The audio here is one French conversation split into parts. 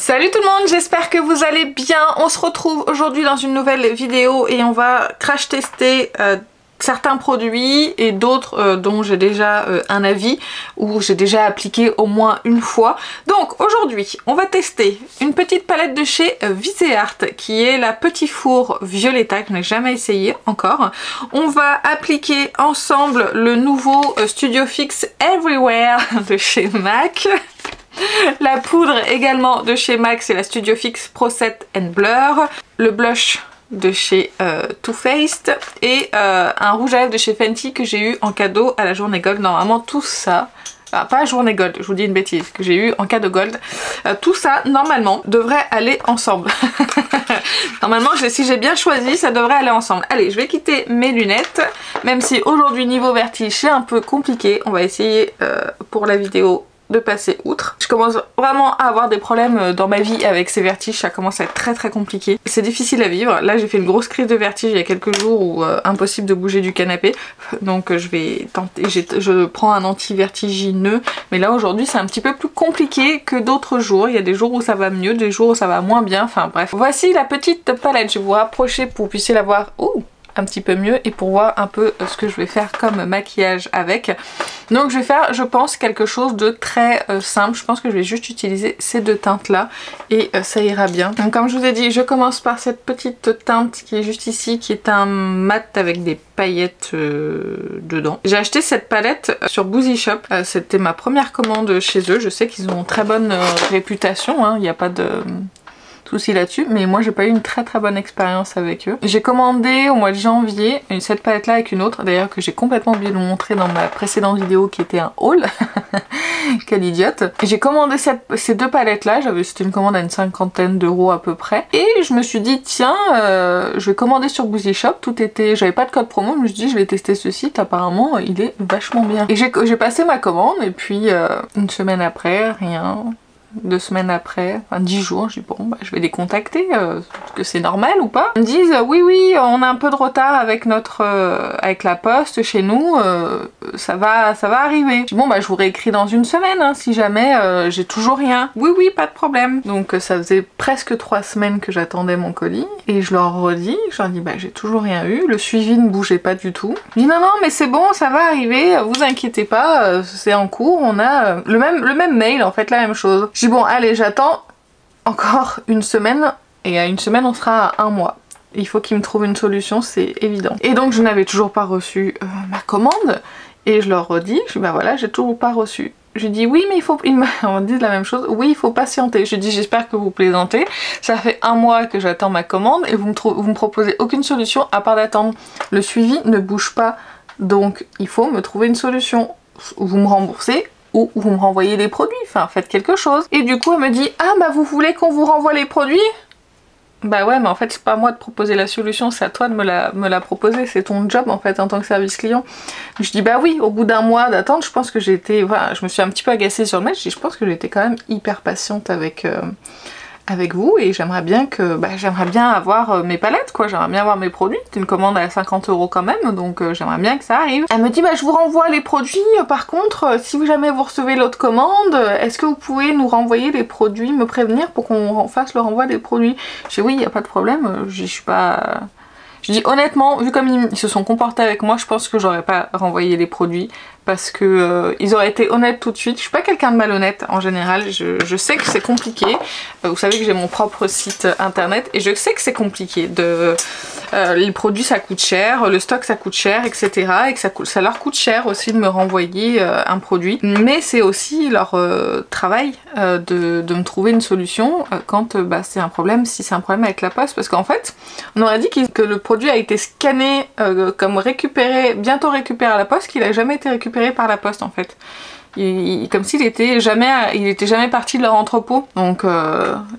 Salut tout le monde, j'espère que vous allez bien. On se retrouve aujourd'hui dans une nouvelle vidéo et on va crash tester certains produits et d'autres dont j'ai déjà un avis ou j'ai déjà appliqué au moins une fois. Donc aujourd'hui on va tester une petite palette de chez Viseart qui est la Petit Four Violetta que je n'ai jamais essayé encore. On va appliquer ensemble le nouveau Studio Fix Everywhere de chez MAC. La poudre également de chez MAC, c'est la Studio Fix Pro Set and Blur. Le blush de chez Too Faced et un rouge à lèvres de chez Fenty que j'ai eu en cadeau à la journée Gold. Normalement tout ça, pas à journée Gold, je vous dis une bêtise, que j'ai eu en cadeau Gold. Tout ça normalement devrait aller ensemble. Normalement si j'ai bien choisi ça devrait aller ensemble. Allez, je vais quitter mes lunettes, même si aujourd'hui niveau vertige c'est un peu compliqué. On va essayer pour la vidéo de passer outre. Je commence vraiment à avoir des problèmes dans ma vie avec ces vertiges, ça commence à être très compliqué. C'est difficile à vivre. Là j'ai fait une grosse crise de vertige il y a quelques jours où impossible de bouger du canapé. Donc je vais tenter, je prends un anti-vertigineux. Mais là aujourd'hui c'est un petit peu plus compliqué que d'autres jours. Il y a des jours où ça va mieux, des jours où ça va moins bien. Enfin bref. Voici la petite palette. Je vais vous rapprocher pour que vous puissiez la voir. Ouh, un petit peu mieux et pour voir un peu ce que je vais faire comme maquillage avec. Donc je vais faire, je pense, quelque chose de très simple. Je pense que je vais juste utiliser ces deux teintes là et ça ira bien. Donc comme je vous ai dit, je commence par cette petite teinte qui est juste ici, qui est un mat avec des paillettes dedans. J'ai acheté cette palette sur Boozy Shop. C'était ma première commande chez eux. Je sais qu'ils ont très bonne réputation, hein. Il n'y a pas de souci là-dessus, mais moi j'ai pas eu une très bonne expérience avec eux. J'ai commandé au mois de janvier cette palette là avec une autre, d'ailleurs que j'ai complètement oublié de vous montrer dans ma précédente vidéo qui était un haul. Quelle idiote. J'ai commandé ces deux palettes là, c'était une commande à une 50aine d'euros à peu près, et je me suis dit tiens je vais commander sur Boozy Shop, j'avais pas de code promo, je me suis dit je vais tester ce site, apparemment il est vachement bien. Et j'ai passé ma commande et puis une semaine après, rien. 2 semaines après, enfin 10 jours, je dis bon bah je vais les contacter, est-ce que c'est normal ou pas? Ils me disent oui on a un peu de retard avec avec la poste chez nous, ça va arriver. Je dis bon bah je vous réécris dans une semaine hein, si jamais j'ai toujours rien. Oui pas de problème. Donc ça faisait presque 3 semaines que j'attendais mon colis et je leur redis, bah j'ai toujours rien eu, le suivi ne bougeait pas du tout. Je dis non mais c'est bon, ça va arriver, vous inquiétez pas, c'est en cours, on a le même mail en fait, la même chose. Je dis bon allez j'attends encore une semaine et à une semaine on sera à 1 mois. Il faut qu'ils me trouvent une solution, c'est évident. Et donc je n'avais toujours pas reçu ma commande et je leur redis, je dis bah voilà j'ai toujours pas reçu. Je dis oui mais on me dit la même chose, oui il faut patienter. Je dis j'espère que vous plaisantez, ça fait 1 mois que j'attends ma commande et vous me proposez aucune solution à part d'attendre. Le suivi ne bouge pas, donc il faut me trouver une solution. Vous me remboursez ou vous me renvoyez les produits, enfin faites quelque chose. Et du coup elle me dit ah bah vous voulez qu'on vous renvoie les produits? Bah ouais mais en fait c'est pas à moi de proposer la solution, c'est à toi de me la proposer, c'est ton job en fait en tant que service client. Je dis bah oui, au bout d'1 mois d'attente je pense que j'ai été, voilà, je me suis un petit peu agacée sur le match, je pense que j'étais quand même hyper patiente avec vous et j'aimerais bien avoir mes palettes quoi, j'aimerais bien avoir mes produits, c'est une commande à 50 € quand même, donc j'aimerais bien que ça arrive. Elle me dit bah je vous renvoie les produits, par contre si jamais vous recevez l'autre commande, est-ce que vous pouvez nous renvoyer les produits, me prévenir pour qu'on fasse le renvoi des produits? Je dis oui, y a pas de problème, je suis pas... Je dis honnêtement, vu comme ils se sont comportés avec moi, je pense que j'aurais pas renvoyé les produits parce que ils auraient été honnêtes tout de suite. Je suis pas quelqu'un de malhonnête en général, je sais que c'est compliqué. Vous savez que j'ai mon propre site internet et je sais que c'est compliqué. Les produits ça coûte cher, le stock ça coûte cher, etc. Et que ça leur coûte cher aussi de me renvoyer un produit. Mais c'est aussi leur travail de me trouver une solution quand c'est un problème, si c'est un problème avec la poste. Parce qu'en fait, on aurait dit que le produit a été scanné comme bientôt récupéré à la poste, qu'il a jamais été récupéré par la poste en fait. Comme s'il était jamais parti de leur entrepôt. Donc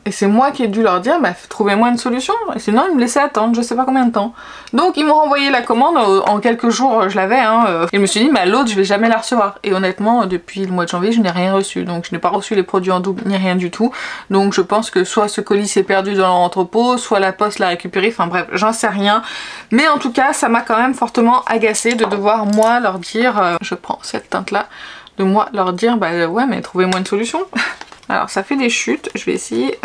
et c'est moi qui ai dû leur dire bah trouvez-moi une solution, et sinon ils me laissaient attendre je sais pas combien de temps. Donc ils m'ont renvoyé la commande en quelques jours, je l'avais et je me suis dit bah l'autre je vais jamais la recevoir, et honnêtement depuis le mois de janvier je n'ai rien reçu, donc je n'ai pas reçu les produits en double ni rien du tout. Donc je pense que soit ce colis s'est perdu dans leur entrepôt, soit la poste l'a récupéré, enfin bref j'en sais rien, mais en tout cas ça m'a quand même fortement agacée de devoir moi leur dire je prends cette teinte là, de moi leur dire bah ouais mais trouvez-moi une solution. Alors ça fait des chutes, je vais essayer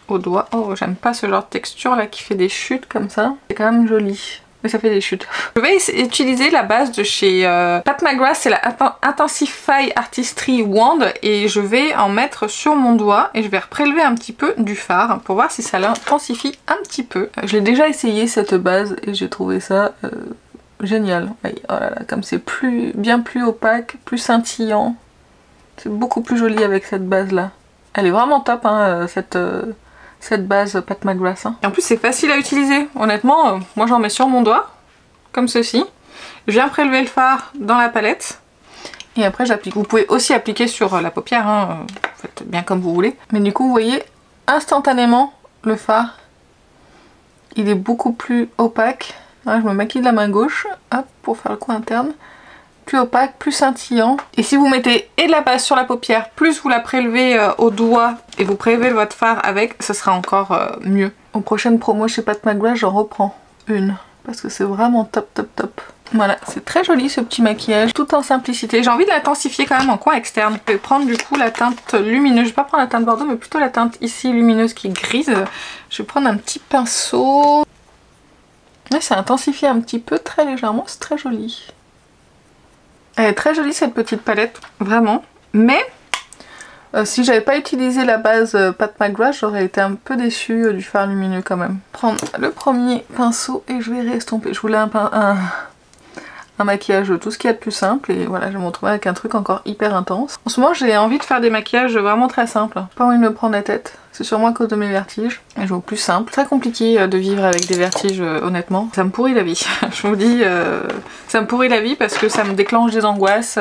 au doigt. Oh, j'aime pas ce genre de texture là qui fait des chutes comme ça. C'est quand même joli. Mais ça fait des chutes. Je vais utiliser la base de chez Pat McGrath, c'est la Intensify Artistry Wand et je vais en mettre sur mon doigt et je vais prélever un petit peu du fard pour voir si ça l'intensifie un petit peu. Je l'ai déjà essayé cette base et j'ai trouvé ça génial. Oh là là, comme c'est bien plus opaque, plus scintillant. C'est beaucoup plus joli avec cette base là. Elle est vraiment top hein, cette base Pat McGrath. Hein. Et en plus c'est facile à utiliser, honnêtement, moi j'en mets sur mon doigt, comme ceci. Je viens prélever le fard dans la palette et après j'applique. Vous pouvez aussi appliquer sur la paupière, hein, faites bien comme vous voulez. Mais du coup vous voyez instantanément le fard, il est beaucoup plus opaque. Là, je me maquille de la main gauche, hop, pour faire le coin interne. Plus opaque, plus scintillant. Et si vous mettez et de la base sur la paupière, plus vous la prélevez au doigt et vous prélevez votre fard avec, ce sera encore mieux. Aux prochaines promos chez Pat McGrath, j'en reprends une. Parce que c'est vraiment top, top, top. Voilà, c'est très joli ce petit maquillage, tout en simplicité. J'ai envie de l'intensifier quand même en coin externe. Je vais prendre du coup la teinte lumineuse. Je vais pas prendre la teinte bordeaux, mais plutôt la teinte ici lumineuse qui est grise. Je vais prendre un petit pinceau. Ouais, ça intensifie un petit peu, très légèrement, c'est très joli. Elle est très jolie cette petite palette, vraiment. Mais si j'avais pas utilisé la base Pat McGrath, j'aurais été un peu déçue du fard lumineux quand même. Prendre le premier pinceau et je vais restomper. Je voulais un maquillage tout ce qu'il y a de plus simple et voilà, je vais me retrouver avec un truc encore hyper intense. En ce moment j'ai envie de faire des maquillages vraiment très simples. Pas envie de me prendre la tête. C'est sûrement à cause de mes vertiges. Et je veux plus simple. Très compliqué de vivre avec des vertiges honnêtement. Ça me pourrit la vie. Je vous dis, ça me pourrit la vie parce que ça me déclenche des angoisses.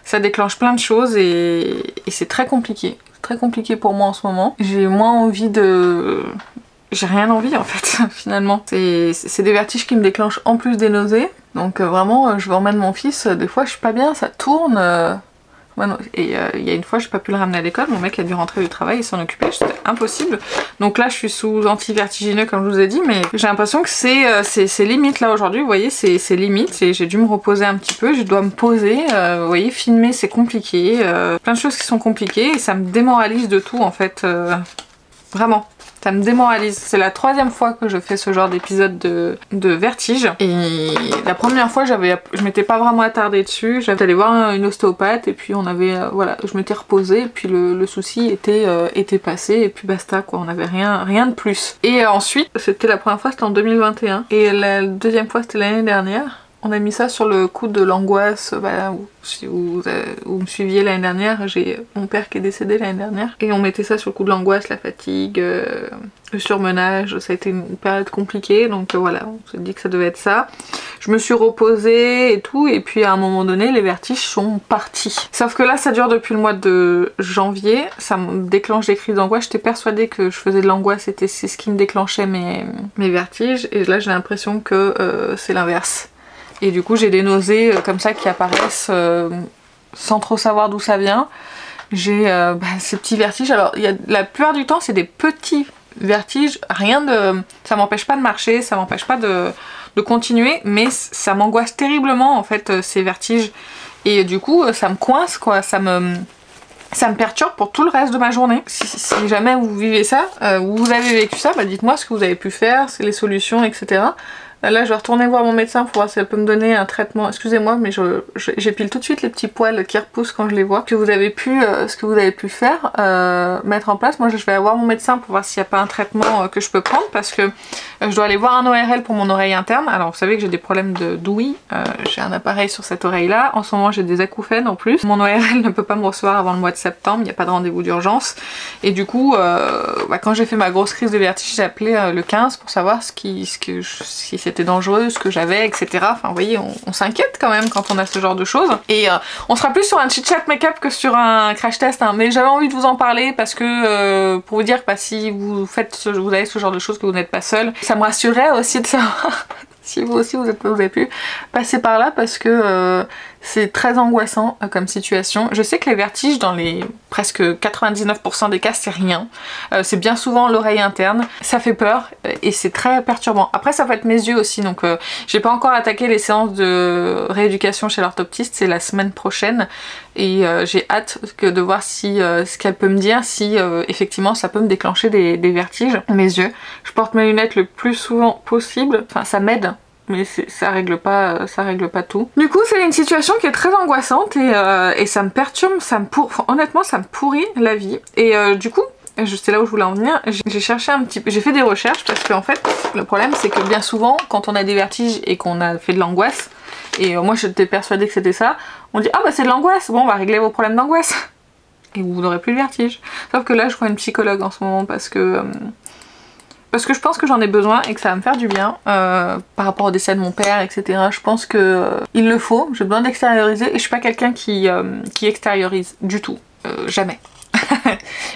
Ça déclenche plein de choses et c'est très compliqué. C'est très compliqué pour moi en ce moment. J'ai moins envie de... J'ai rien envie en fait finalement. C'est des vertiges qui me déclenchent en plus des nausées. Donc vraiment je vais emmener mon fils, des fois je suis pas bien, ça tourne. Et il y a une fois j'ai pas pu le ramener à l'école, mon mec a dû rentrer du travail et s'en occuper, c'était impossible. Donc là je suis sous anti-vertigineux comme je vous ai dit, mais j'ai l'impression que c'est limite là aujourd'hui, vous voyez, c'est limite et j'ai dû me reposer un petit peu, je dois me poser, vous voyez, filmer c'est compliqué, plein de choses qui sont compliquées et ça me démoralise de tout en fait, vraiment. Ça me démoralise. C'est la 3e fois que je fais ce genre d'épisode de vertige. Et la première fois, je m'étais pas vraiment attardée dessus. J'avais allé voir une ostéopathe et puis on avait, voilà, je m'étais reposée et puis le souci était passé et puis basta quoi. On n'avait rien de plus. Et ensuite, c'était la première fois, c'était en 2021 et la deuxième fois, c'était l'année dernière. On a mis ça sur le coup de l'angoisse, bah, si vous me suiviez l'année dernière, j'ai mon père qui est décédé l'année dernière. Et on mettait ça sur le coup de l'angoisse, la fatigue, le surmenage, ça a été une période compliquée, donc voilà, on s'est dit que ça devait être ça. Je me suis reposée et tout, et puis à un moment donné, les vertiges sont partis. Sauf que là, ça dure depuis le mois de janvier, ça me déclenche des crises d'angoisse. J'étais persuadée que je faisais de l'angoisse, c'est ce qui me déclenchait mes vertiges, et là j'ai l'impression que c'est l'inverse. Et du coup j'ai des nausées comme ça qui apparaissent sans trop savoir d'où ça vient. J'ai ces petits vertiges. Alors la plupart du temps c'est des petits vertiges, rien de... Ça m'empêche pas de marcher, ça m'empêche pas de continuer, mais ça m'angoisse terriblement en fait ces vertiges. Et du coup ça me coince quoi, ça me perturbe pour tout le reste de ma journée. Si jamais vous vivez ça, vous avez vécu ça, bah dites-moi ce que vous avez pu faire, les solutions, etc. Là je vais retourner voir mon médecin pour voir si elle peut me donner un traitement. Excusez-moi mais j'épile tout de suite les petits poils qui repoussent quand je les vois. Ce que vous avez pu faire, mettre en place. Moi je vais voir mon médecin pour voir s'il n'y a pas un traitement que je peux prendre parce que je dois aller voir un ORL pour mon oreille interne. Alors vous savez que j'ai des problèmes d'ouïe, j'ai un appareil sur cette oreille là. En ce moment j'ai des acouphènes en plus. Mon ORL ne peut pas me recevoir avant le mois de septembre, il n'y a pas de rendez-vous d'urgence. Et du coup quand j'ai fait ma grosse crise de vertige j'ai appelé le 15 pour savoir si c'était dangereux, ce que j'avais, etc. Enfin vous voyez, on s'inquiète quand même quand on a ce genre de choses. Et on sera plus sur un chit-chat make-up que sur un crash test, hein. Mais j'avais envie de vous en parler parce que pour vous dire que si vous avez ce genre de choses que vous n'êtes pas seul, ça me rassurerait aussi de savoir si vous aussi vous avez pu passer par là, parce que c'est très angoissant comme situation. Je sais que les vertiges dans les presque 99% des cas c'est rien, c'est bien souvent l'oreille interne, ça fait peur et c'est très perturbant. Après ça peut être mes yeux aussi, donc j'ai pas encore attaqué les séances de rééducation chez l'orthoptiste, c'est la semaine prochaine et j'ai hâte de voir si ce qu'elle peut me dire, si effectivement ça peut me déclencher des vertiges. Mes yeux, je porte mes lunettes le plus souvent possible, enfin ça m'aide, mais ça règle pas tout. Du coup c'est une situation qui est très angoissante et ça me perturbe, honnêtement ça me pourrit la vie. Et du coup, c'est là où je voulais en venir, j'ai cherché un petit peu, j'ai fait des recherches parce qu'en fait le problème c'est que bien souvent quand on a des vertiges et qu'on a fait de l'angoisse, et moi j'étais persuadée que c'était ça, on dit ah bah c'est de l'angoisse, bon on va régler vos problèmes d'angoisse et vous n'aurez plus le vertige. Sauf que là je vois une psychologue en ce moment parce que je pense que j'en ai besoin et que ça va me faire du bien par rapport au décès de mon père, etc. Je pense que il le faut, j'ai besoin d'extérioriser et je suis pas quelqu'un qui extériorise du tout, jamais.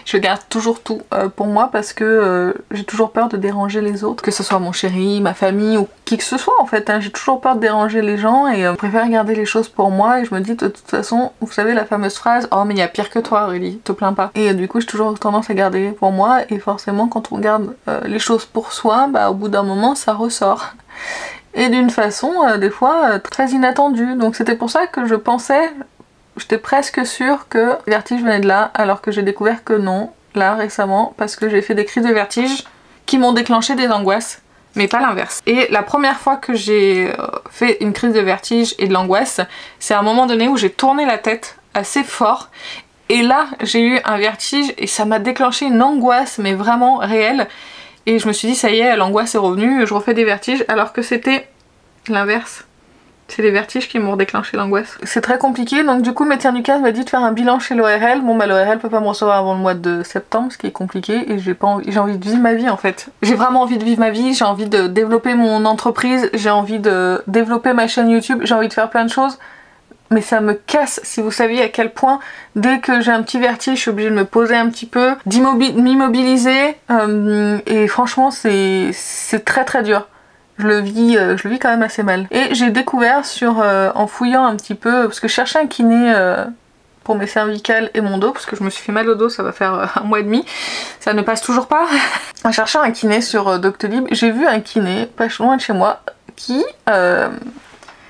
Je garde toujours tout pour moi parce que j'ai toujours peur de déranger les autres, que ce soit mon chéri, ma famille ou qui que ce soit en fait, hein. J'ai toujours peur de déranger les gens et je préfère garder les choses pour moi et je me dis de toute façon, vous savez la fameuse phrase oh mais il y a pire que toi Aurélie, te plains pas. Et du coup j'ai toujours tendance à garder pour moi et forcément quand on garde les choses pour soi, bah au bout d'un moment ça ressort. Et d'une façon des fois très inattendue, donc c'était pour ça que je pensais, j'étais presque sûre que le vertige venait de là, alors que j'ai découvert que non, là récemment, parce que j'ai fait des crises de vertige qui m'ont déclenché des angoisses, mais pas l'inverse. Et la première fois que j'ai fait une crise de vertige et de l'angoisse, c'est à un moment donné où j'ai tourné la tête assez fort, et là j'ai eu un vertige et ça m'a déclenché une angoisse, mais vraiment réelle, et je me suis dit ça y est, l'angoisse est revenue, je refais des vertiges, alors que c'était l'inverse. C'est les vertiges qui m'ont déclenché l'angoisse. C'est très compliqué, donc du coup Médecin du Cœur m'a dit de faire un bilan chez l'ORL. Bon bah l'ORL peut pas me recevoir avant le mois de septembre, ce qui est compliqué, et j'ai envie de vivre ma vie en fait. J'ai vraiment envie de vivre ma vie, j'ai envie de développer mon entreprise, j'ai envie de développer ma chaîne YouTube, j'ai envie de faire plein de choses. Mais ça me casse, si vous saviez à quel point, dès que j'ai un petit vertige, je suis obligée de me poser un petit peu, m'immobiliser, et franchement c'est très très dur. Je le vis quand même assez mal. Et j'ai découvert en fouillant un petit peu, parce que je cherchais un kiné pour mes cervicales et mon dos, parce que je me suis fait mal au dos, ça va faire 1 mois et demi, ça ne passe toujours pas. En cherchant un kiné sur Doctolib, j'ai vu un kiné, pas loin de chez moi, qui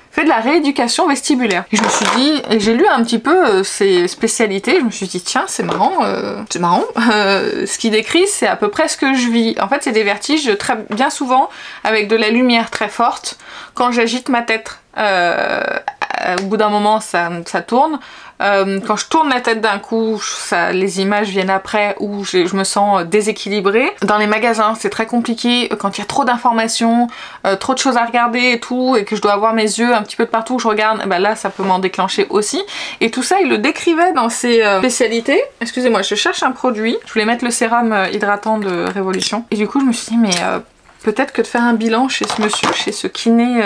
fait de la rééducation vestibulaire. Et je me suis dit, et j'ai lu un petit peu ses spécialités, je me suis dit tiens c'est marrant, ce qu'il décrit c'est à peu près ce que je vis. En fait c'est des vertiges bien souvent avec de la lumière très forte, quand j'agite ma tête, au bout d'un moment ça tourne, quand je tourne la tête d'un coup, les images viennent après où je me sens déséquilibrée. Dans les magasins c'est très compliqué, quand il y a trop d'informations, trop de choses à regarder et tout, et que je dois avoir mes yeux un petit peu de partout où je regarde, bah là ça peut m'en déclencher aussi. Et tout ça il le décrivait dans ses spécialités. Excusez-moi, je cherche un produit, je voulais mettre le sérum hydratant de Révolution. Et du coup je me suis dit mais peut-être que de faire un bilan chez ce monsieur, chez ce kiné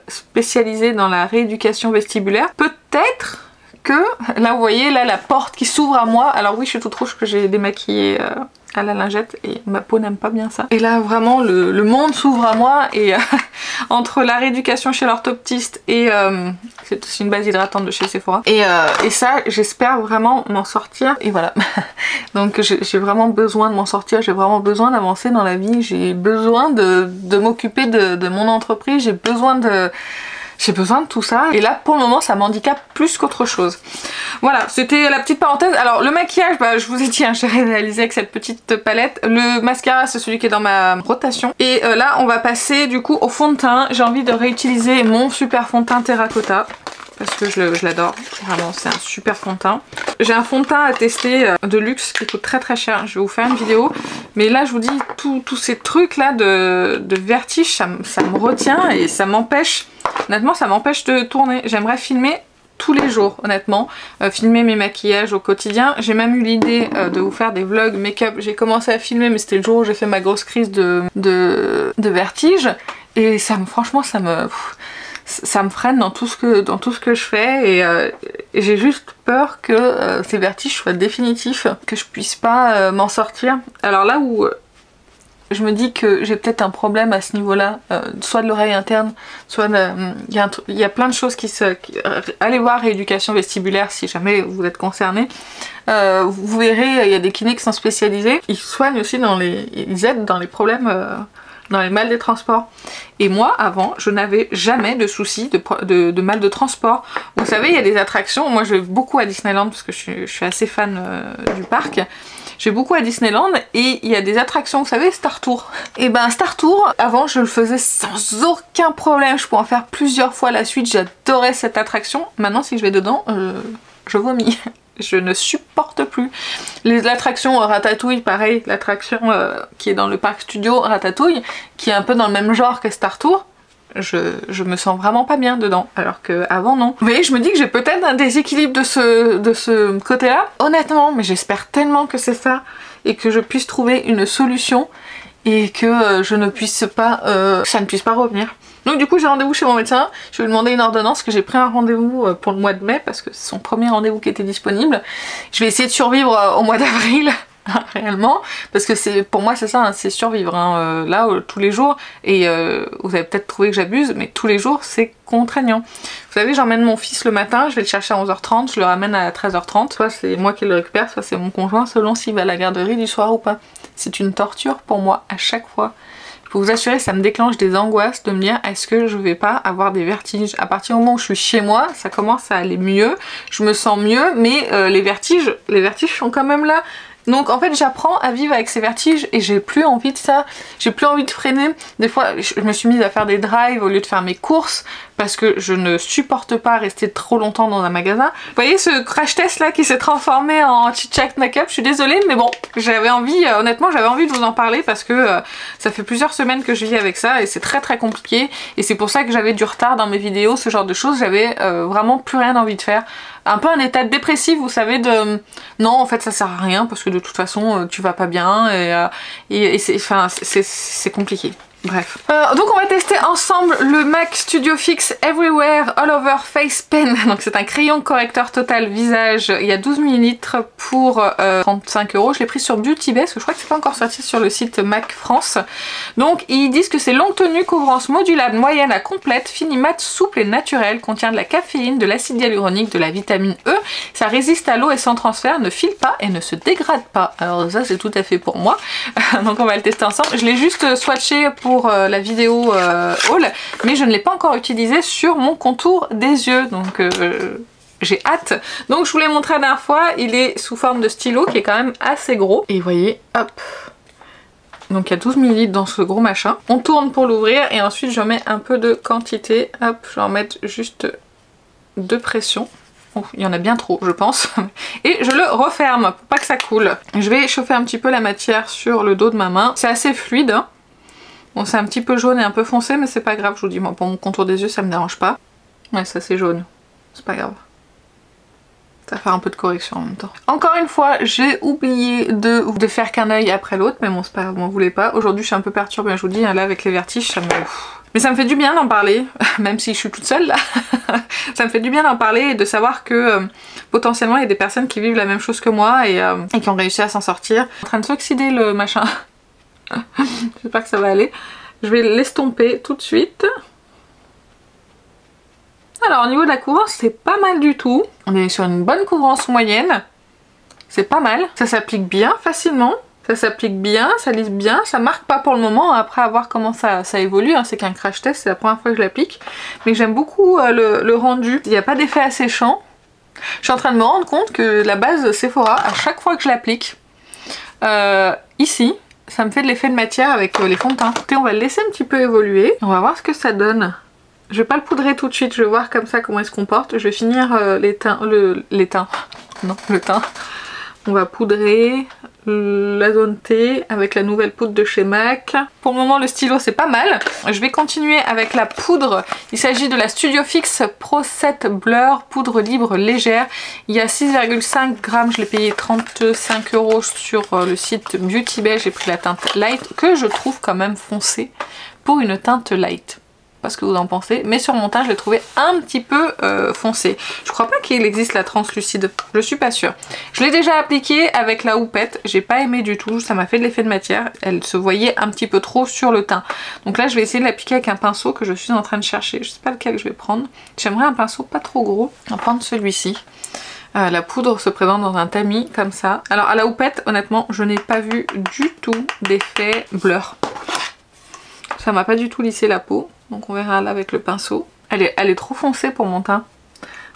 spécialisé dans la rééducation vestibulaire, peut-être que, là vous voyez, là la porte qui s'ouvre à moi, alors oui je suis toute rouge que j'ai démaquillé à la lingette et ma peau n'aime pas bien ça. Et là vraiment le monde s'ouvre à moi et entre la rééducation chez l'orthoptiste et c'est aussi une base hydratante de chez Sephora et ça j'espère vraiment m'en sortir et voilà. Donc j'ai vraiment besoin de m'en sortir, j'ai vraiment besoin d'avancer dans la vie, j'ai besoin de m'occuper de mon entreprise, j'ai besoin de tout ça, et là pour le moment ça m'handicape plus qu'autre chose. Voilà, c'était la petite parenthèse. Alors le maquillage, bah, je vous ai dit, hein, j'ai réalisé avec cette petite palette. Le mascara c'est celui qui est dans ma rotation. Et là on va passer du coup au fond de teint. J'ai envie de réutiliser mon super fond de teint terracotta, parce que je l'adore, vraiment c'est un super fond de teint. J'ai un fond de teint à tester de luxe qui coûte très très cher, je vais vous faire une vidéo. Mais là je vous dis, tous ces trucs là de vertige, ça me retient et ça m'empêche, honnêtement ça m'empêche de tourner. J'aimerais filmer tous les jours honnêtement, filmer mes maquillages au quotidien. J'ai même eu l'idée de vous faire des vlogs make-up. J'ai commencé à filmer mais c'était le jour où j'ai fait ma grosse crise de vertige. Et franchement ça me freine dans tout ce que je fais et j'ai juste peur que ces vertiges soient définitifs, que je puisse pas m'en sortir. Alors là où je me dis que j'ai peut-être un problème à ce niveau-là, soit de l'oreille interne, soit il y a plein de choses allez voir Rééducation Vestibulaire si jamais vous êtes concerné. Vous verrez, il y a des kinés qui sont spécialisés. Ils soignent aussi ils aident dans les problèmes, dans les mal des transports. Et moi, avant, je n'avais jamais de soucis de mal de transport. Vous savez, il y a des attractions. Moi, je vais beaucoup à Disneyland parce que je suis assez fan du parc. Je vais beaucoup à Disneyland et il y a des attractions, vous savez, Star Tour. Et ben Star Tour, avant je le faisais sans aucun problème, je pouvais en faire plusieurs fois à la suite, j'adorais cette attraction. Maintenant si je vais dedans, je vomis. Je ne supporte plus. L'attraction Ratatouille, pareil, l'attraction qui est dans le parc studio Ratatouille, qui est un peu dans le même genre que Star Tour, je me sens vraiment pas bien dedans, alors que avant non. Vous voyez, je me dis que j'ai peut-être un déséquilibre de ce côté-là, honnêtement, mais j'espère tellement que c'est ça, et que je puisse trouver une solution, et que ça ne puisse pas revenir. Donc du coup j'ai rendez-vous chez mon médecin, je vais lui demander une ordonnance, que j'ai pris un rendez-vous pour le mois de mai, parce que c'est son premier rendez-vous qui était disponible. Je vais essayer de survivre au mois d'avril, réellement, parce que pour moi c'est ça, hein, c'est survivre, hein, là tous les jours, et vous avez peut-être trouvé que j'abuse, mais tous les jours c'est contraignant. Vous savez, j'emmène mon fils le matin, je vais le chercher à 11h30, je le ramène à 13h30, soit c'est moi qui le récupère, soit c'est mon conjoint, selon s'il va à la garderie du soir ou pas. C'est une torture pour moi à chaque fois. Je peux vous assurer, ça me déclenche des angoisses de me dire est-ce que je vais pas avoir des vertiges. À partir du moment où je suis chez moi, ça commence à aller mieux, je me sens mieux, mais les vertiges sont quand même là. Donc en fait j'apprends à vivre avec ces vertiges et j'ai plus envie de ça, j'ai plus envie de freiner. Des fois je me suis mise à faire des drives au lieu de faire mes courses parce que je ne supporte pas rester trop longtemps dans un magasin. Vous voyez ce crash test là qui s'est transformé en chit chat make-up, je suis désolée mais bon, j'avais envie, honnêtement j'avais envie de vous en parler parce que ça fait plusieurs semaines que je vis avec ça et c'est très compliqué et c'est pour ça que j'avais du retard dans mes vidéos, ce genre de choses, j'avais vraiment plus rien envie de faire. Un peu un état dépressif, vous savez, de non en fait ça sert à rien parce que de toute façon tu vas pas bien et c'est compliqué. Bref. Donc on va tester ensemble le MAC Studio Fix Everywhere All Over Face Pen. Donc c'est un crayon correcteur total visage. Il y a 12 ml pour 35 €. Je l'ai pris sur Beauty Bay parce que je crois que c'est pas encore sorti sur le site MAC France. Donc ils disent que c'est longue tenue, couvrance modulable, moyenne à complète, fini mat, souple et naturel, contient de la caféine, de l'acide hyaluronique, de la vitamine E. Ça résiste à l'eau et sans transfert, ne file pas et ne se dégrade pas. Alors ça c'est tout à fait pour moi. Donc on va le tester ensemble. Je l'ai juste swatché pour la vidéo haul, mais je ne l'ai pas encore utilisé sur mon contour des yeux, donc j'ai hâte. Donc je vous l'ai montré la dernière fois, il est sous forme de stylo qui est quand même assez gros, et vous voyez, hop, donc il y a 12 ml dans ce gros machin. On tourne pour l'ouvrir et ensuite je mets un peu de quantité, hop, je vais en mettre juste de pression. Il y en a bien trop je pense, et je le referme pour pas que ça coule. Je vais chauffer un petit peu la matière sur le dos de ma main, c'est assez fluide, hein. Bon c'est un petit peu jaune et un peu foncé mais c'est pas grave, je vous dis, moi pour mon contour des yeux ça me dérange pas. Ouais ça c'est jaune, c'est pas grave. Ça va faire un peu de correction en même temps. Encore une fois, j'ai oublié de faire qu'un œil après l'autre, mais bon c'est pas grave, m'en voulez pas. Aujourd'hui je suis un peu perturbée, je vous dis, hein, là avec les vertiges ça me... Mais ça me fait du bien d'en parler, même si je suis toute seule là. Ça me fait du bien d'en parler et de savoir que potentiellement il y a des personnes qui vivent la même chose que moi et qui ont réussi à s'en sortir. Je suis en train de s'oxyder le machin. J'espère que ça va aller. Je vais l'estomper tout de suite. Alors au niveau de la couvrance c'est pas mal du tout. On est sur une bonne couvrance moyenne. C'est pas mal. Ça s'applique bien facilement. Ça s'applique bien, ça lisse bien. Ça marque pas pour le moment. Après à voir comment ça évolue. Hein. C'est qu'un crash test, c'est la première fois que je l'applique. Mais j'aime beaucoup le rendu. Il n'y a pas d'effet asséchant. Je suis en train de me rendre compte que la base Sephora, à chaque fois que je l'applique, ici, ça me fait de l'effet de matière avec les fonds de teint. Écoutez, on va le laisser un petit peu évoluer. On va voir ce que ça donne. Je vais pas le poudrer tout de suite, je vais voir comme ça comment il se comporte. Je vais finir le teint. On va poudrer la zone T avec la nouvelle poudre de chez MAC. Pour le moment le stylo c'est pas mal. Je vais continuer avec la poudre. Il s'agit de la Studio Fix Pro 7 Blur, poudre libre légère. Il y a 6,5 grammes, je l'ai payé 35 € sur le site Beauty Bay. J'ai pris la teinte light que je trouve quand même foncée pour une teinte light. pas ce que vous en pensez, mais sur mon teint je l'ai trouvé un petit peu foncé. Je crois pas qu'il existe la translucide, je suis pas sûre. Je l'ai déjà appliqué avec la houppette, j'ai pas aimé du tout, ça m'a fait de l'effet de matière, elle se voyait un petit peu trop sur le teint. Donc là je vais essayer de l'appliquer avec un pinceau que je suis en train de chercher, je sais pas lequel je vais prendre. J'aimerais un pinceau pas trop gros, on va prendre celui-ci. La poudre se présente dans un tamis comme ça. Alors à la houppette, honnêtement, je n'ai pas vu du tout d'effet blur. Ça m'a pas du tout lissé la peau. Donc on verra là avec le pinceau. Elle est trop foncée pour mon teint.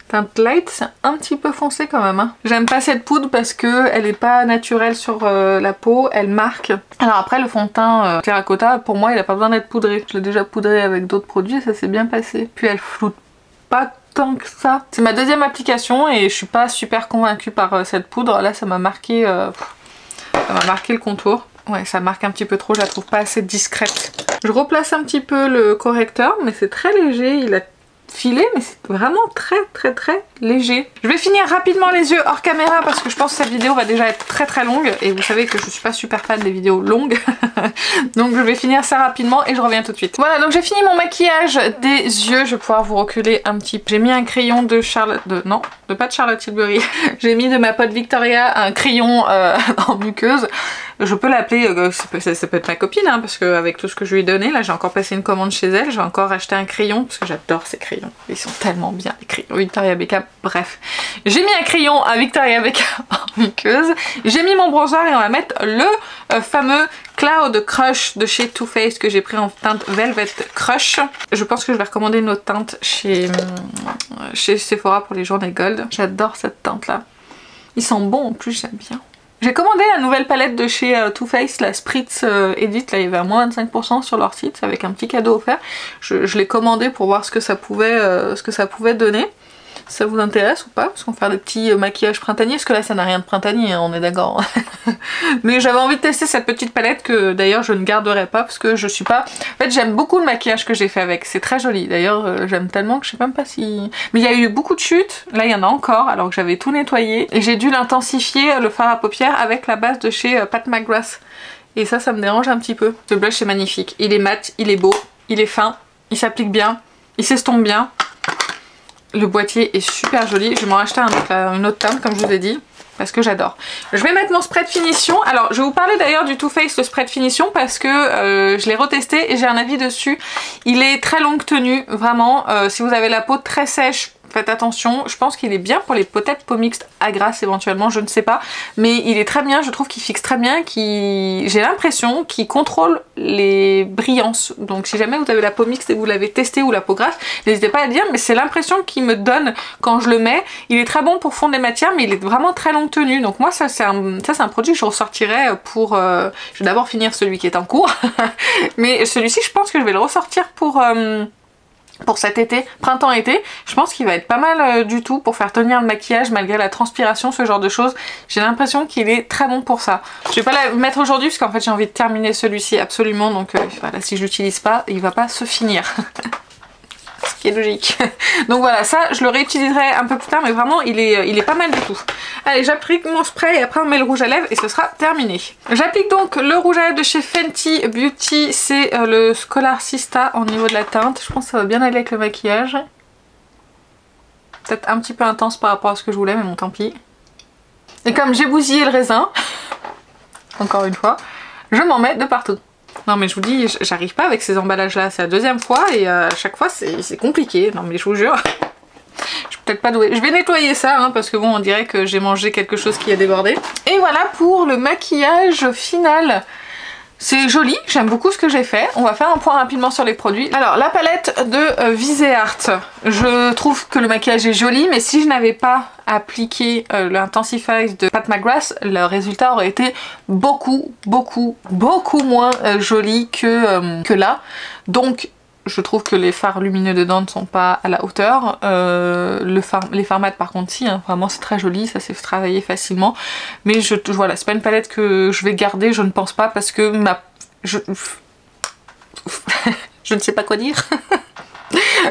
Teinte light, c'est un petit peu foncé quand même. Hein. J'aime pas cette poudre parce que elle est pas naturelle sur la peau, elle marque. Alors après le fond de teint terracotta, pour moi il a pas besoin d'être poudré. Je l'ai déjà poudré avec d'autres produits et ça s'est bien passé. Puis elle floute pas tant que ça. C'est ma deuxième application et je suis pas super convaincue par cette poudre. Là ça m'a marqué le contour. Ouais, ça marque un petit peu trop, je la trouve pas assez discrète. Je replace un petit peu le correcteur, mais c'est très léger, il a filé, mais c'est vraiment très léger. Je vais finir rapidement les yeux hors caméra parce que je pense que cette vidéo va déjà être très longue et vous savez que je suis pas super fan des vidéos longues. Donc je vais finir ça rapidement et je reviens tout de suite. Voilà, donc j'ai fini mon maquillage des yeux, je vais pouvoir vous reculer un petit peu. J'ai mis un crayon de Charlotte... pas de Charlotte Tilbury. J'ai mis de ma pote Victoria un crayon en muqueuse. Je peux l'appeler, ça peut être ma copine, hein, parce qu'avec tout ce que je lui ai donné, là j'ai encore passé une commande chez elle, je vais encore acheter un crayon, parce que j'adore ces crayons. Ils sont tellement bien, les crayons Victoria Beckham. Bref, j'ai mis un crayon à Victoria Beckham en muqueuse, j'ai mis mon bronzer et on va mettre le fameux Cloud Crush de chez Too Faced que j'ai pris en teinte Velvet Crush. Je pense que je vais recommander une autre teinte chez Sephora pour les journées gold. J'adore cette teinte là. Ils sont bons en plus, j'aime bien. J'ai commandé la nouvelle palette de chez Too Faced, la Spritz Edit, là il y avait à moins 25% sur leur site avec un petit cadeau offert. Je l'ai commandé pour voir ce que ça pouvait donner. Si ça vous intéresse ou pas, parce qu'on va faire des petits maquillages printaniers, parce que là ça n'a rien de printanier, hein, on est d'accord. Mais j'avais envie de tester cette petite palette que d'ailleurs je ne garderai pas parce que je suis pas... En fait j'aime beaucoup le maquillage que j'ai fait avec, c'est très joli. D'ailleurs j'aime tellement que je sais même pas si... Mais il y a eu beaucoup de chutes, là il y en a encore alors que j'avais tout nettoyé. Et j'ai dû l'intensifier, le fard à paupières, avec la base de chez Pat McGrath. Et ça me dérange un petit peu. Ce blush est magnifique, il est mat, il est beau, il est fin, il s'applique bien, il s'estompe bien. Le boîtier est super joli. Je vais m'en acheter une autre teinte comme je vous ai dit parce que j'adore. Je vais mettre mon spray de finition. Alors je vais vous parler d'ailleurs du Too Faced le spray de finition parce que je l'ai retesté et j'ai un avis dessus. Il est très longue tenue vraiment. Si vous avez la peau très sèche, faites attention, je pense qu'il est bien pour les peut-être peaux mixtes à grasse éventuellement, je ne sais pas. Mais il est très bien, je trouve qu'il fixe très bien, j'ai l'impression qu'il contrôle les brillances. Donc si jamais vous avez la peau mixte et vous l'avez testé ou la peau grasse, n'hésitez pas à le dire, mais c'est l'impression qu'il me donne quand je le mets. Il est très bon pour fondre les matières, mais il est vraiment très longue tenue. Donc moi ça c'est un produit que je ressortirais pour... je vais d'abord finir celui qui est en cours. Mais celui-ci je pense que je vais le ressortir pour cet été, printemps-été, je pense qu'il va être pas mal du tout pour faire tenir le maquillage malgré la transpiration, ce genre de choses. J'ai l'impression qu'il est très bon pour ça. Je vais pas la mettre aujourd'hui parce qu'en fait j'ai envie de terminer celui-ci absolument, donc voilà, si je l'utilise pas, il va pas se finir. Ce qui est logique. Donc voilà, ça je le réutiliserai un peu plus tard, mais vraiment il est pas mal du tout. Allez, j'applique mon spray et après on met le rouge à lèvres et ce sera terminé. J'applique donc le rouge à lèvres de chez Fenty Beauty, c'est le Scholar Sista au niveau de la teinte. Je pense que ça va bien aller avec le maquillage. Peut-être un petit peu intense par rapport à ce que je voulais, mais bon tant pis. Et comme j'ai bousillé le raisin, encore une fois, je m'en mets de partout. Non mais je vous dis, j'arrive pas avec ces emballages là, c'est la deuxième fois et à chaque fois c'est compliqué, non mais je vous jure. Je suis peut-être pas douée. Je vais nettoyer ça hein, parce que bon on dirait que j'ai mangé quelque chose qui a débordé. Et voilà pour le maquillage final. C'est joli, j'aime beaucoup ce que j'ai fait. On va faire un point rapidement sur les produits. Alors la palette de Viseart. Je trouve que le maquillage est joli, mais si je n'avais pas appliqué l'Intensify de Pat McGrath, le résultat aurait été beaucoup moins joli que là. Donc je trouve que les fards lumineux dedans ne sont pas à la hauteur. Les fards mat par contre si, hein, vraiment c'est très joli, ça s'est travaillé facilement. Mais voilà, c'est pas une palette que je vais garder, je ne pense pas, parce que je ne sais pas quoi dire.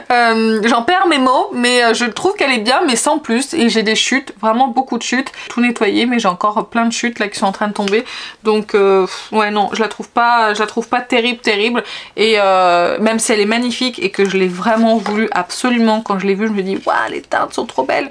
J'en perds mes mots, mais je trouve qu'elle est bien, mais sans plus. Et j'ai des chutes, vraiment beaucoup de chutes. Tout nettoyé, mais j'ai encore plein de chutes là qui sont en train de tomber. Donc ouais non, je la trouve pas terrible. Et même si elle est magnifique et que je l'ai vraiment voulu absolument, quand je l'ai vue, je me dis waouh, les teintes sont trop belles.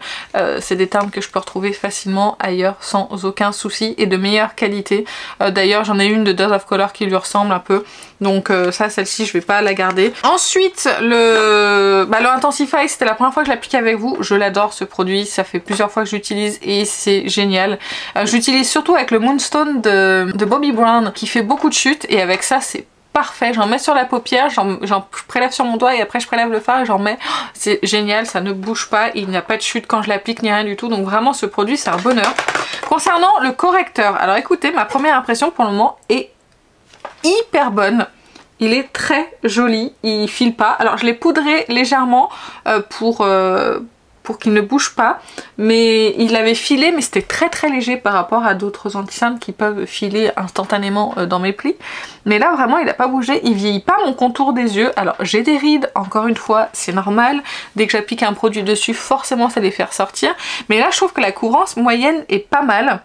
C'est des teintes que je peux retrouver facilement ailleurs sans aucun souci et de meilleure qualité. D'ailleurs j'en ai une de Dose of Color qui lui ressemble un peu. Donc ça, celle-ci, je vais pas la garder. Ensuite, le Intensify, c'était la première fois que je l'applique avec vous. Je l'adore ce produit, ça fait plusieurs fois que j'utilise et c'est génial. J'utilise surtout avec le Moonstone de Bobbi Brown qui fait beaucoup de chutes et avec ça, c'est parfait. J'en mets sur la paupière, je prélève sur mon doigt et après je prélève le fard et j'en mets. C'est génial, ça ne bouge pas, il n'y a pas de chute quand je l'applique ni rien du tout. Donc vraiment, ce produit, c'est un bonheur. Concernant le correcteur, alors écoutez, ma première impression pour le moment est hyper bonne. Il est très joli, il file pas. Alors je l'ai poudré légèrement pour qu'il ne bouge pas, mais il avait filé, mais c'était très léger par rapport à d'autres anti-cernes qui peuvent filer instantanément dans mes plis. Mais là vraiment il n'a pas bougé, il vieillit pas mon contour des yeux. Alors j'ai des rides, encore une fois c'est normal, dès que j'applique un produit dessus forcément ça les fait ressortir. Mais là je trouve que la couvrance moyenne est pas mal.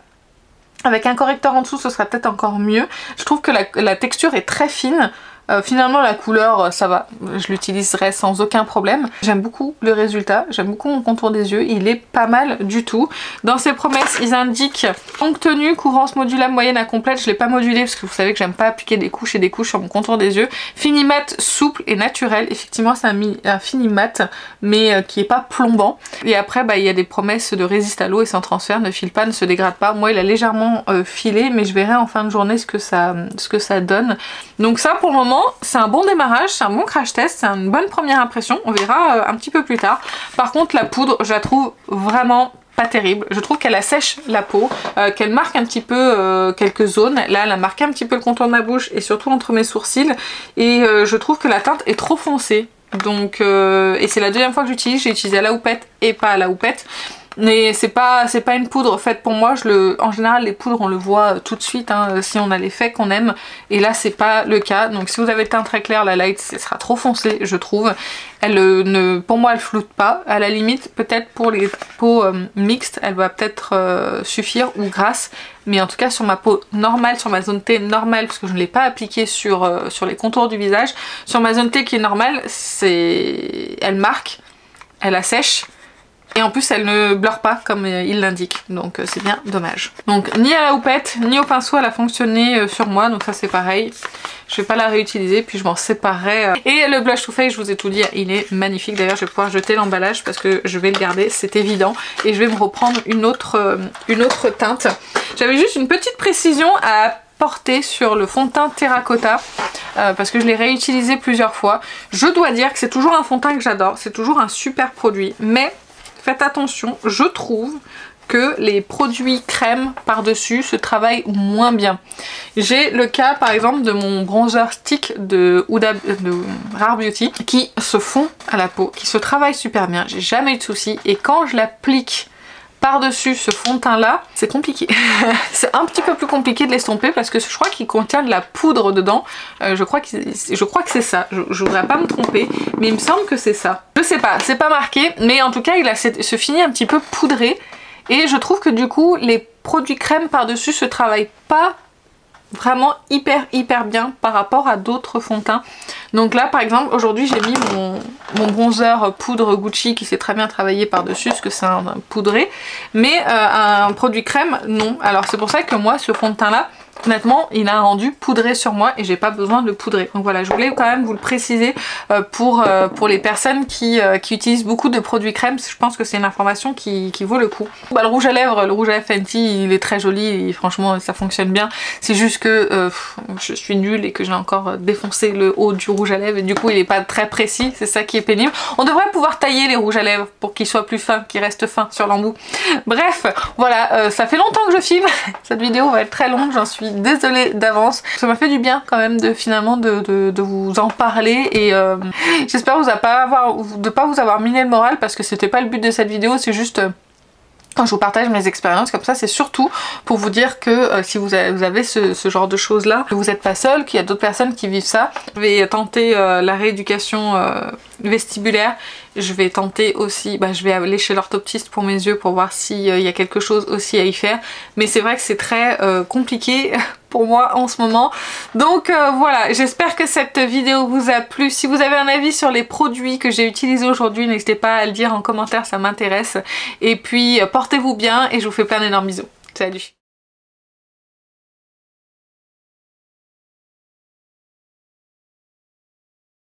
Avec un correcteur en dessous, ce sera peut-être encore mieux. Je trouve que la texture est très fine. Finalement la couleur ça va, je l'utiliserai sans aucun problème. J'aime beaucoup le résultat, j'aime beaucoup mon contour des yeux, il est pas mal du tout. Dans ses promesses ils indiquent longue tenue, couvrance modulable moyenne à complète. Je l'ai pas modulé parce que vous savez que j'aime pas appliquer des couches et des couches sur mon contour des yeux. Fini mat, souple et naturel. Effectivement c'est un fini mat mais qui est pas plombant. Et après il y a des promesses de résiste à l'eau et sans transfert, ne file pas, ne se dégrade pas. Moi il a légèrement filé mais je verrai en fin de journée ce que ça donne. Donc ça pour le moment c'est un bon démarrage, c'est un bon crash test, c'est une bonne première impression, on verra un petit peu plus tard. Par contre la poudre je la trouve vraiment pas terrible, je trouve qu'elle assèche la peau, qu'elle marque un petit peu quelques zones. Là elle a marqué un petit peu le contour de ma bouche et surtout entre mes sourcils et je trouve que la teinte est trop foncée. Donc et c'est la deuxième fois que j'utilise, j'ai utilisé à la houppette et pas à la houppette. Mais c'est pas une poudre faite pour moi. En général les poudres on le voit tout de suite hein, si on a l'effet qu'on aime. Et là c'est pas le cas. Donc si vous avez le teint très clair, la light ce sera trop foncé je trouve. Pour moi elle floute pas. À la limite peut-être pour les peaux mixtes elle va peut-être suffire ou grasse. Mais en tout cas sur ma peau normale, sur ma zone T normale, parce que je ne l'ai pas appliquée sur les contours du visage. Sur ma zone T qui est normale, elle marque, elle assèche. Et en plus elle ne blur pas comme il l'indique, donc c'est bien dommage. Donc ni à la houppette ni au pinceau elle a fonctionné sur moi, donc ça c'est pareil. Je vais pas la réutiliser puis je m'en séparerai. Et le blush to face, je vous ai tout dit, il est magnifique. D'ailleurs je vais pouvoir jeter l'emballage parce que je vais le garder, c'est évident. Et je vais me reprendre une autre teinte. J'avais juste une petite précision à porter sur le fond de teint Terracotta parce que je l'ai réutilisé plusieurs fois. Je dois dire que c'est toujours un fond de teint que j'adore, c'est toujours un super produit, mais faites attention, je trouve que les produits crème par-dessus se travaillent moins bien. J'ai le cas par exemple de mon bronzer stick de Rare Beauty qui se fond à la peau, qui se travaille super bien, j'ai jamais eu de soucis et quand je l'applique par-dessus ce fond de teint là, c'est compliqué. C'est un petit peu plus compliqué de l'estomper parce que je crois qu'il contient de la poudre dedans. Je crois que c'est ça. Je voudrais pas me tromper, mais il me semble que c'est ça. Je sais pas, c'est pas marqué, mais en tout cas il a ce fini un petit peu poudré. Et je trouve que du coup les produits crème par-dessus se travaillent pas vraiment hyper bien par rapport à d'autres fonds de teint. Donc là par exemple aujourd'hui j'ai mis mon bronzer poudre Gucci qui s'est très bien travaillé par dessus parce que c'est un poudré, mais un produit crème non. Alors c'est pour ça que moi ce fond de teint là honnêtement il a un rendu poudré sur moi et j'ai pas besoin de le poudrer. Donc voilà, je voulais quand même vous le préciser pour les personnes qui utilisent beaucoup de produits crème. Je pense que c'est une information qui vaut le coup. Bah, le rouge à lèvres Fenty il est très joli et franchement ça fonctionne bien. C'est juste que je suis nulle et que j'ai encore défoncé le haut du rouge à lèvres et du coup il est pas très précis, c'est ça qui est pénible. On devrait pouvoir tailler les rouges à lèvres pour qu'ils soient plus fins, qu'ils restent fins sur l'embout. Bref, voilà, ça fait longtemps que je filme. Cette vidéo va être très longue, j'en suis désolée d'avance. Ça m'a fait du bien quand même de vous en parler et j'espère de pas vous avoir miné le moral parce que c'était pas le but de cette vidéo, c'est juste Quand je vous partage mes expériences comme ça, c'est surtout pour vous dire que si vous avez ce genre de choses là, que vous n'êtes pas seul, qu'il y a d'autres personnes qui vivent ça. Je vais tenter la rééducation vestibulaire. Je vais tenter aussi, je vais aller chez l'orthoptiste pour mes yeux pour voir s'il y a quelque chose aussi à y faire. Mais c'est vrai que c'est très compliqué pour moi en ce moment. Donc voilà, j'espère que cette vidéo vous a plu. Si vous avez un avis sur les produits que j'ai utilisés aujourd'hui, n'hésitez pas à le dire en commentaire, ça m'intéresse. Et puis portez-vous bien et je vous fais plein d'énormes bisous. Salut!